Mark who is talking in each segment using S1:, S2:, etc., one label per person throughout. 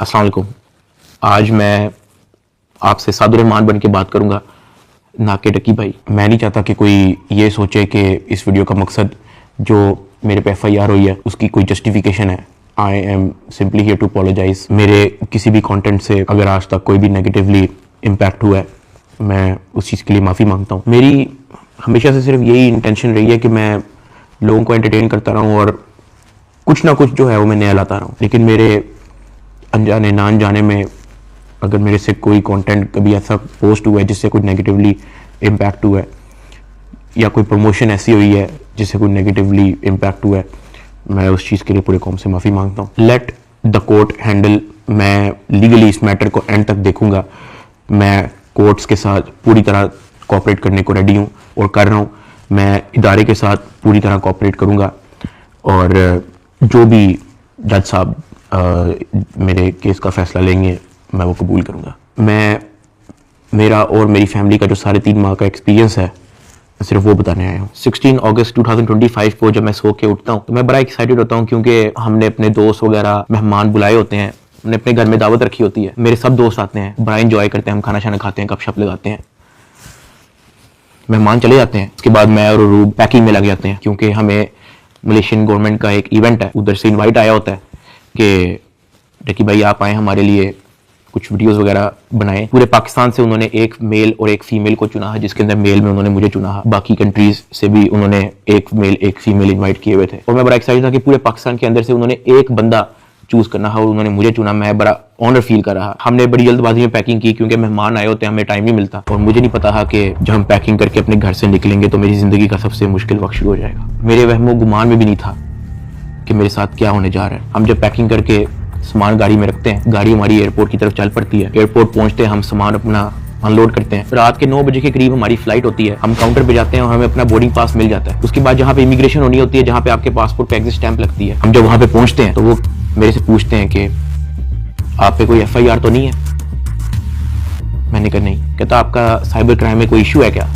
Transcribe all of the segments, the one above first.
S1: अस्सलाम वालेकुम। आज मैं आपसे सादुर रहमान बन के बात करूंगा, ना कि डकी भाई। मैं नहीं चाहता कि कोई ये सोचे कि इस वीडियो का मकसद जो मेरे पे FIR हुई है उसकी कोई जस्टिफिकेशन है। I am simply here to apologise. मेरे किसी भी कंटेंट से अगर आज तक कोई भी नेगेटिवली इम्पैक्ट हुआ है, मैं उस चीज़ के लिए माफ़ी मांगता हूँ। मेरी हमेशा से सिर्फ यही इंटेंशन रही है कि मैं लोगों को एंटरटेन करता रहूँ और कुछ ना कुछ जो है वो मैं नया लाता रहूँ। लेकिन मेरे अनजाने ना अनजाने में अगर मेरे से कोई कंटेंट कभी ऐसा पोस्ट हुआ है जिससे कोई नेगेटिवली इम्पैक्ट हुआ है, या कोई प्रमोशन ऐसी हुई है जिससे कोई नेगेटिवली इम्पैक्ट हुआ है, मैं उस चीज़ के लिए पूरे कौम से माफ़ी मांगता हूँ। Let the court handle. मैं लीगली इस मैटर को एंड तक देखूंगा। मैं कोर्ट्स के साथ पूरी तरह कोऑपरेट करने को रेडी हूँ और कर रहा हूँ। मैं इदारे के साथ पूरी तरह कोऑपरेट करूँगा और जो भी जज साहब मेरे केस का फैसला लेंगे मैं वो कबूल करूँगा। मेरा और मेरी फैमिली का जो 3.5 माह का एक्सपीरियंस है सिर्फ वो बताने आया हूँ। 16 अगस्त 2025 को जब मैं सो के उठता हूँ तो मैं बड़ा एक्साइटेड होता हूँ, क्योंकि हमने अपने दोस्त वगैरह मेहमान बुलाए होते हैं, हमने अपने घर में दावत रखी होती है, मेरे सब दोस्त आते हैं, बड़ा इंजॉय करते हैं, हम खाना शाना खाते हैं, गपशप लगाते हैं, मेहमान चले जाते हैं। उसके बाद मैं और रूब पैकिंग में लग जाते हैं, क्योंकि हमें मलेशियन गवर्नमेंट का एक इवेंट है, उधर से इनवाइट आया होता है कि डकी भाई आप आए, हमारे लिए कुछ वीडियोस वगैरह बनाए। पूरे पाकिस्तान से उन्होंने एक मेल और एक फीमेल को चुना है, जिसके अंदर मेल में उन्होंने मुझे चुना है। बाकी कंट्रीज से भी उन्होंने एक मेल एक फीमेल इनवाइट किए हुए थे और मैं बड़ा एक्साइटेड था कि पूरे पाकिस्तान के अंदर से उन्होंने एक बंदा चूज करना है और उन्होंने मुझे चुना। मैं बड़ा ऑनर फील कर रहा। हमने बड़ी जल्दबाजी में पैकिंग की, क्योंकि मेहमान आए होते हैं, हमें टाइम नहीं मिलता और मुझे नहीं पता था कि जब हम पैकिंग करके अपने घर से निकलेंगे तो मेरी जिंदगी का सबसे मुश्किल वक्त शुरू हो जाएगा। मेरे वहमो गुमान में भी नहीं था कि मेरे साथ क्या होने जा रहा है। हम जब पैकिंग करके सामान गाड़ी में रखते हैं, गाड़ी हमारी एयरपोर्ट की तरफ चल पड़ती है। एयरपोर्ट पहुंचते हैं, हम सामान अपना अनलोड करते हैं। रात के 9 बजे के करीब हमारी फ्लाइट होती है। हम काउंटर पे जाते हैं और हमें अपना बोर्डिंग पास मिल जाता है। उसके बाद जहाँ पे इमिग्रेशन होनी होती है, जहाँ पे आपके पासपोर्ट पे एग्जिट स्टैंप लगती है, हम जब वहाँ पे पहुंचते हैं तो वो मेरे से पूछते हैं कि आप पे कोई FIR तो नहीं है। मैंने कहा नहीं। कहता आपका साइबर क्राइम में कोई इशू है क्या?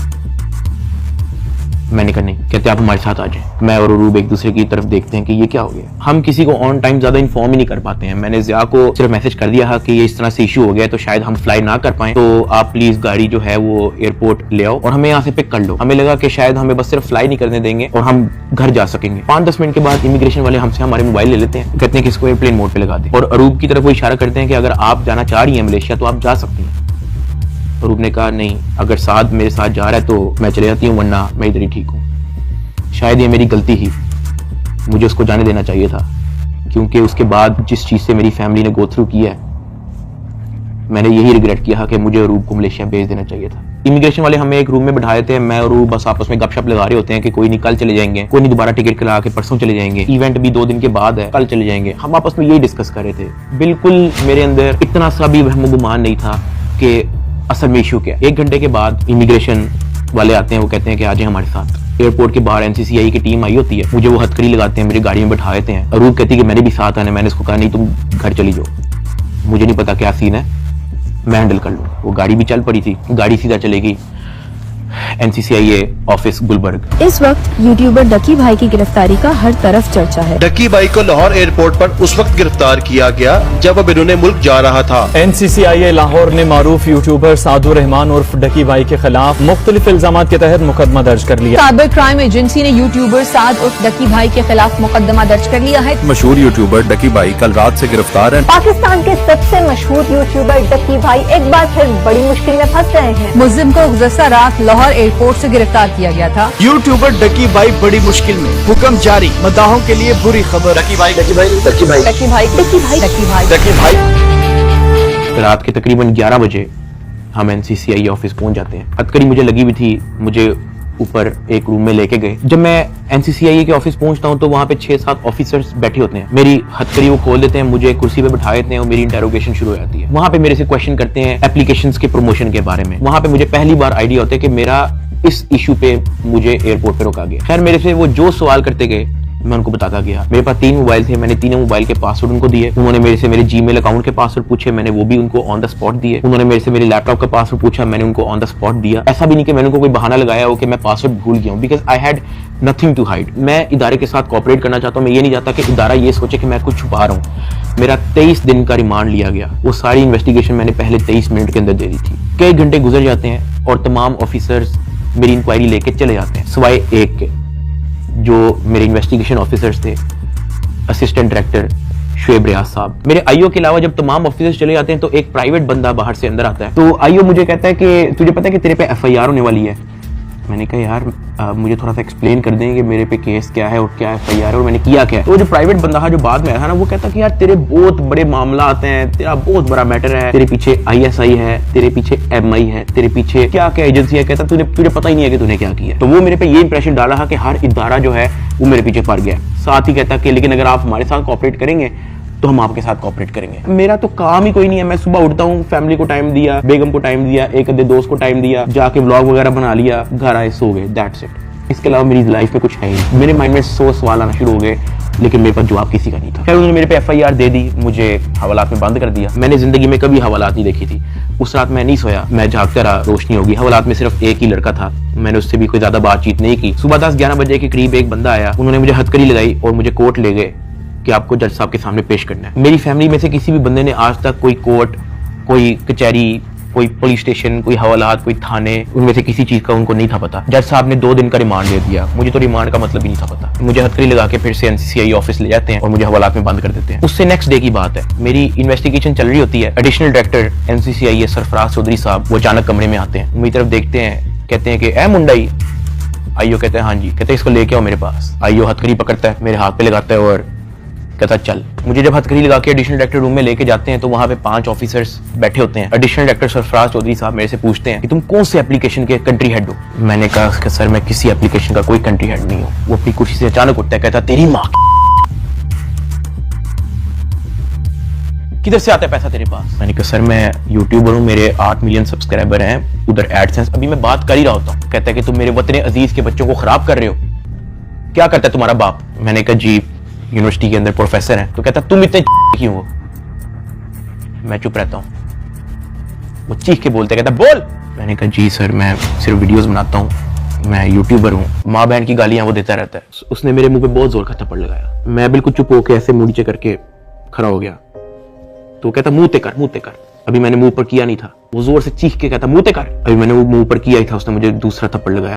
S1: मैंने कहा नहीं। कहते आप हमारे साथ आ जाएं। मैं और रूब एक दूसरे की तरफ देखते हैं कि ये क्या हो गया। हम किसी को ऑन टाइम ज्यादा इन्फॉर्म ही नहीं कर पाते हैं। मैंने ज़िया को सिर्फ मैसेज कर दिया है कि ये इस तरह से इशू हो गया, तो शायद हम फ्लाई ना कर पाए, तो आप प्लीज गाड़ी जो है वो एयरपोर्ट ले आओ और हमें यहाँ से पिक कर लो। हमें लगा कि शायद हमें बस सिर्फ फ्लाई नहीं करने देंगे और हम घर जा सकेंगे। 5-10 मिनट के बाद इमिग्रेशन वाले हमसे हमारे मोबाइल ले लेते हैं, कहते हैं कि इसको एयरप्लेन मोड पे लगा दें और अरूब की तरफ वो इशारा करते हैं कि अगर आप जाना चाह रही हैं मलेशिया तो आप जा सकती हैं। अरूब ने कहा नहीं, अगर साथ मेरे साथ जा रहा है तो मैं चले जाती हूँ, वरना मैं इधर ही ठीक हूँ। शायद ये मेरी गलती ही, मुझे उसको जाने देना चाहिए था, क्योंकि उसके बाद जिस चीज़ से मेरी फैमिली ने गो थ्रू किया है, मैंने यही रिग्रेट किया कि मुझे रूब को मलेशिया भेज देना चाहिए था। इमिग्रेशन वाले हमें एक रूम में बिठाए थे। मैं और रूब बस आपस में गपशप लगा रहे होते हैं कि कोई नहीं कल चले जाएंगे, कोई नहीं दोबारा टिकट करा के परसों चले जाएंगे, इवेंट भी 2 दिन के बाद है, कल चले जाएंगे। हम आपस में यही डिस्कस कर रहे थे। बिल्कुल मेरे अंदर इतना सा भी वहम गुमान नहीं था कि असल में इशू क्या। 1 घंटे के बाद इमिग्रेशन वाले आते हैं, वो कहते हैं कि आ जाए हमारे साथ। एयरपोर्ट के बाहर NCCI की टीम आई होती है, मुझे वो हथकड़ी लगाते हैं, मेरी गाड़ी में बैठा देते हैं। अरूब कहती है कि मैंने भी साथ आना। मैंने इसको कहा नहीं, तुम घर चली जाओ, मुझे नहीं पता क्या सीन है, मैं हैंडल कर लूँ। वो गाड़ी भी चल पड़ी थी, गाड़ी सीधा चलेगी NCCI ऑफिस गुलबर्ग।
S2: इस वक्त यूट्यूबर डकी भाई की गिरफ्तारी का हर तरफ चर्चा है।
S3: डकी भाई को लाहौर एयरपोर्ट पर उस वक्त गिरफ्तार किया गया जब अब इन्होंने मुल्क जा रहा था।
S4: NCCI लाहौर ने मारूफ यूट्यूबर सादुर रहमान उर्फ डकी भाई के खिलाफ मुख्तलिफ इल्जाम के तहत मुकदमा दर्ज कर लिया।
S5: साइबर क्राइम एजेंसी ने यूट्यूबर साद उर्फ डकी भाई के खिलाफ मुकदमा दर्ज कर लिया है।
S6: मशहूर यूट्यूबर डकी भाई कल रात से गिरफ्तार है।
S7: पाकिस्तान के सबसे मशहूर यूट्यूबर डकी भाई एक बार फिर बड़ी मुश्किल में फंस गए हैं।
S5: मुल्जिम को गुज़श्ता रात लाहौर एयरपोर्ट से गिरफ्तार किया गया था।
S8: यूट्यूबर डकी भाई बड़ी मुश्किल में, हुक्म जारी, मदाहों के लिए बुरी खबर।
S3: डकी भाई, डकी भाई, डकी भाई,
S5: डकी भाई, डकी भाई, डकी भाई,
S3: डकी भाई।
S1: रात के तकरीबन 11 बजे हम NCCI ऑफिस पहुंच जाते हैं। हथकड़ी मुझे लगी हुई थी, मुझे ऊपर एक रूम में लेके गए। जब मैं NCCI के ऑफिस पहुंचता हूं तो वहां पे 6-7 ऑफिसर्स बैठे होते हैं। मेरी हथकड़ी वो खोल देते हैं, मुझे कुर्सी पे बिठा देते हैं और मेरी इंटेरोगेशन शुरू हो जाती है। वहां पे मेरे से क्वेश्चन करते हैं एप्लीकेशंस के प्रमोशन के बारे में। वहां पे मुझे पहली बार आइडिया होता है कि मेरा इस इशू पे मुझे एयरपोर्ट पे रोका गया। खैर मेरे से वो जो सवाल करते गए मैं उनको बताता गया। मेरे पास 3 मोबाइल थे, मैंने तीनों मोबाइल के पासवर्ड उनको दिए। उन्होंने मेरे से मेरे जीमेल अकाउंट के पासवर्ड पूछे, मैंने वो भी उनको ऑन द स्पॉट दिए। उन्होंने मेरे से मेरे लैपटॉप का पासवर्ड पूछा, मैंने उनको ऑन द स्पॉट दिया। ऐसा भी नहीं कि मैंने उनको कोई बहाना लगाया हो कि मैं पासवर्ड भूल गया हूं, because I had nothing to hide. मैं इदारे के साथ कोऑपरेट करना चाहता हूं। मैं ये नहीं चाहता कि इदारा ये सोचे कि मैं कुछ छुपा रहा हूं। मेरा 23 दिन का रिमांड लिया गया। वो सारी इन्वेस्टिगेशन मैंने पहले 23 मिनट के अंदर दे दी थी। कई घंटे गुजर जाते हैं और तमाम ऑफिसर्स मेरी इंक्वायरी लेके चले जाते हैं, सिवाय एक के, जो मेरे इन्वेस्टिगेशन ऑफिसर्स थे, असिस्टेंट डायरेक्टर शुएब रियाज साहब। मेरे आईओ के अलावा जब तमाम ऑफिसर्स चले जाते हैं तो एक प्राइवेट बंदा बाहर से अंदर आता है। तो आईओ मुझे कहता है कि तुझे पता है कि तेरे पे एफआईआर होने वाली है। मैंने कहा यार मुझे थोड़ा सा एक्सप्लेन कर दें कि मेरे पे केस क्या है और क्या एफआईआर है और मैंने किया क्या है। तो जो प्राइवेट बंदा था जो बाद में आया था ना, वो कहता कि यार तेरे बहुत बड़े मामला आते हैं, तेरा बहुत बड़ा मैटर है, तेरे पीछे आईएसआई है, तेरे पीछे एमआई है, तेरे पीछे क्या क्या एजेंसी है। कहता तुझे पता ही नहीं है कि तूने क्या किया। तो वो मेरे पे ये इंप्रेशन डाला था कि हर इदारा जो है वो मेरे पीछे पड़ गया। साथ ही कहता कि लेकिन अगर आप हमारे साथ कोऑपरेट करेंगे तो हम आपके साथ कोऑपरेट करेंगे। मेरा तो काम ही कोई नहीं है। मैं सुबह उठता हूँ, फैमिली को टाइम दिया, बेगम को टाइम दिया, एक आधे दोस्त को टाइम दिया, जाके व्लॉग वगैरह बना लिया, घर आए, सो गए, दैट्स इट। इसके अलावा मेरी लाइफ में कुछ है ही। मेरे माइंड में 100 सवाल आना शुरू हो गए, लेकिन मेरे पास जवाब किसी का नहीं था। फिर उन्होंने मेरे पे एफआईआर दे दी, मुझे हवालात में बंद कर दिया। मैंने जिंदगी में कभी हवालात नहीं देखी थी। उस रात मैं नहीं सोया, मैं जागता रहा, रोशनी होगी। हवालात में सिर्फ एक ही लड़का था, मैंने उससे भी कोई ज्यादा बातचीत नहीं की। सुबह 10-11 बजे के करीब एक बंदा आया, उन्होंने मुझे हथकड़ी लगाई और मुझे कोर्ट ले गए कि आपको जज साहब के सामने पेश करना है। मेरी फैमिली में से किसी भी बंदे ने आज तक कोई कोर्ट, कोई कचहरी, कोई पुलिस स्टेशन, कोई हवालात, कोई थाने, उनमें से किसी चीज का उनको नहीं था पता। जज साहब ने 2 दिन का रिमांड दे दिया। मुझे तो रिमांड का मतलब ही नहीं था पता। मुझे हथकड़ी लगा के फिर से एनसीसीआई ऑफिस ले जाते हैं और मुझे हवालात में बंद कर देते हैं। उससे नेक्स्ट डे की बात है, मेरी इन्वेस्टिगेशन चल रही होती है। एडिशनल डायरेक्टर एनसीसीआई सरफराज चौधरी साहब वो अचानक कमरे में आते हैं, मेरी तरफ देखते हैं, कहते हैं कि ए मुंडाई। आईओ कहते हैं हाँ जी। कहते हैं इसको लेके आओ मेरे पास। आईओ हथकड़ी पकड़ता है, मेरे हाथ पे लगाता है और कहता चल। मुझे जब हथकड़ी लगा के एडिशनल डायरेक्टर रूम में लेके जाते हैं तो वहां पे 5 ऑफिसर्स बैठे होते हैं। एडिशनल डायरेक्टर सरफराज चौधरी साहब मेरे से पूछते हैं कि तुम कौन से एप्लीकेशन के कंट्री हेड हो। मैंने कहा कि सर मैं किसी एप्लीकेशन का कोई कंट्री हेड नहीं हूँ। वो अपनी कुर्सी से अचानक उठता है, कहता तेरी माँ किधर से आता है पैसा तेरे पास। मैंने कहा सर मैं यूट्यूबर हूँ, मेरे 8 मिलियन सब्सक्राइबर हैं, उधर एडसेंस अभी मैं बात कर ही रहा होता हूँ। कहता है कि तुम मेरे वतन अजीज के बच्चों को खराब कर रहे हो, क्या करता है तुम्हारा बाप। मैंने कहा जी यूनिवर्सिटी के अंदर प्रोफेसर है। तो कहता तुम इतने क्यों हो। मैं चुप रहता हूँ। वो चीख के बोलते, कहता बोल। मैंने कहा जी सर मैं सिर्फ वीडियोस बनाता हूँ, मैं यूट्यूबर हूँ। माँ बहन की गालियां वो देता रहता है। उसने मेरे मुंह पे बहुत जोर का थप्पड़ लगाया। मैं बिल्कुल चुप होकर ऐसे मुंह नीचे करके खड़ा हो गया। तो कहता मुंह ते कर, मुंह ते कर। अभी मैंने मुंह पर किया नहीं था। वो जोर से चीख के कहता मुंह ते कर। अभी मैंने वो मुंह पर किया ही था, उसने मुझे दूसरा थप्पड़ लगाया।